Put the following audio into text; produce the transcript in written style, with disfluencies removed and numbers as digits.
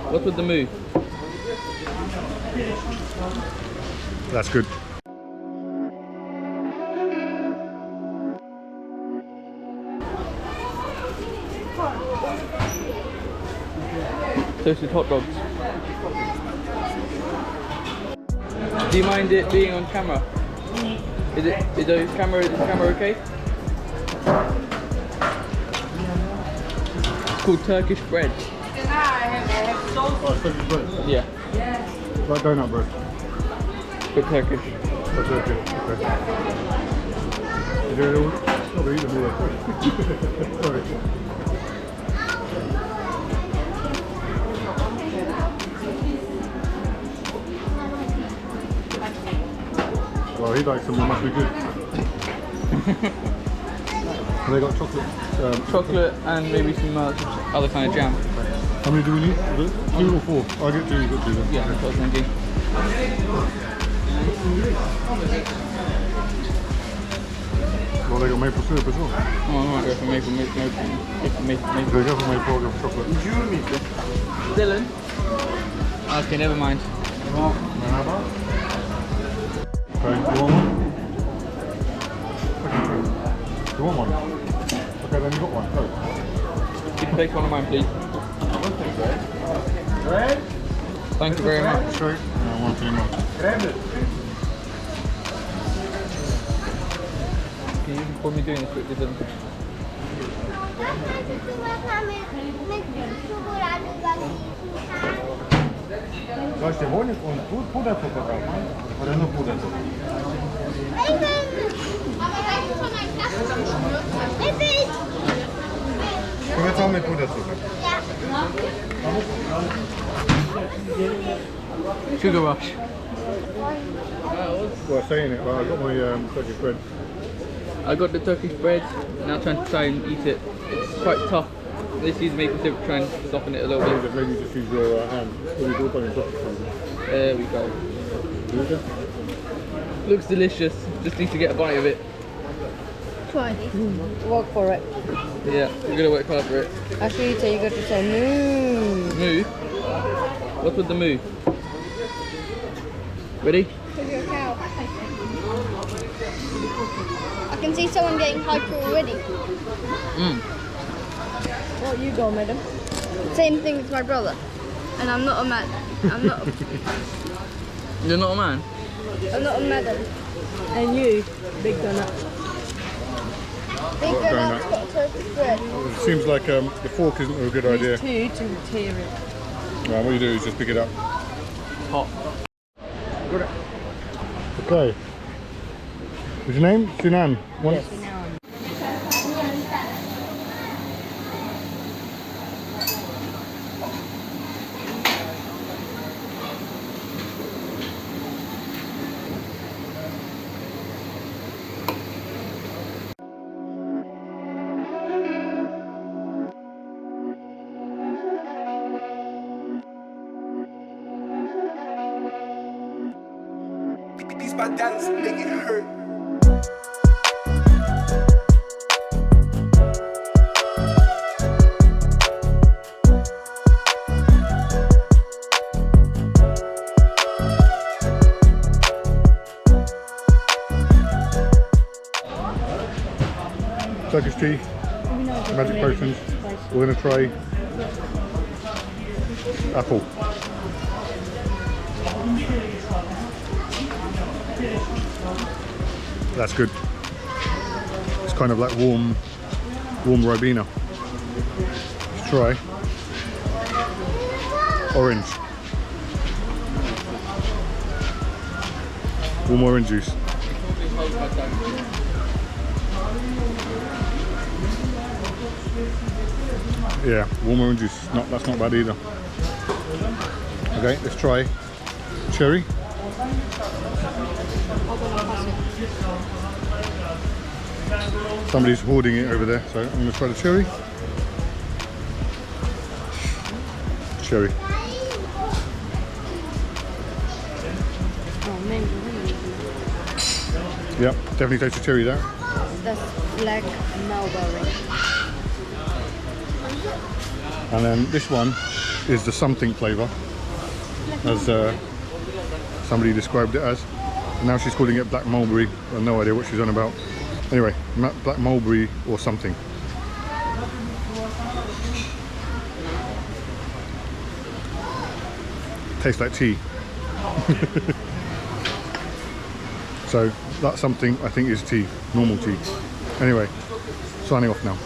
What's with the moo? That's good. Toasted hot dogs. Do you mind it being on camera? Is the camera okay? It's called Turkish bread. Oh, it's Turkish bread? Yeah. Like donut bread? But Turkish. Oh, Turkish, okay. Is there all? Oh, they eat them all. Sorry. Well, he likes them, they must be good. They got chocolate. Chocolate and maybe some other kind of jam. How many do we need? 2 or 4? I'll get 2, you've got 2 then. Yeah, that's what I was thinking. Well, they got maple syrup as well. Oh, I might go for maple. If they go for maple, I'll go for chocolate. Dylan? Okay, never mind. Okay, you want one? You want one? Okay, then you got one. Go. Could you take one of mine, please? Bread? Thank you very much. Straight? No, one too much. Grab it. Can you pour me doing this quickly, Dylan? Zoals je honing und Puderzucker drauf, oder nur Puderzucker? Du willst auch mit Puderzucker? Sugar rush. Well, saying it, well, I got my Turkish bread. I got the Turkish bread, now trying to try and eat it. It's quite tough. Let's use maple syrup to try and soften it a little bit. Maybe just use your hand. There we go. Looks delicious. Just need to get a bite of it. Try. Work for it. Yeah, we're gonna work hard for it. Actually, so you got to say moo. Moo? What's with the moo? Ready? With your cow. I can see someone getting hyper already. What you go, madam? Same thing as my brother. And I'm not a man. I'm not a, You're not a man? I'm not a madam. And you, big donut. Big donut's got Turkish bread. It seems like the fork isn't a good idea. Two to tear it. Right, what you do is just pick it up. Hot. Got it. Okay. What's your name? Sinan. Yes. These my dollars make it hurt. Turkish tea, magic potions. We're going to try apple. That's good. It's kind of like warm Ribena. Let's try orange. Warm orange juice. Yeah, warm orange juice. That's not bad either. Okay, let's try cherry. Somebody's hoarding it over there, so I'm going to try the cherry. Cherry. Oh, mango. Yep, definitely taste the cherry there. That's black mulberry. And then this one is the something flavour, as somebody described it as. And now she's calling it black mulberry. I have no idea what she's on about. Anyway, black mulberry or something. Tastes like tea. So that something I think is tea, normal tea. Anyway, signing off now.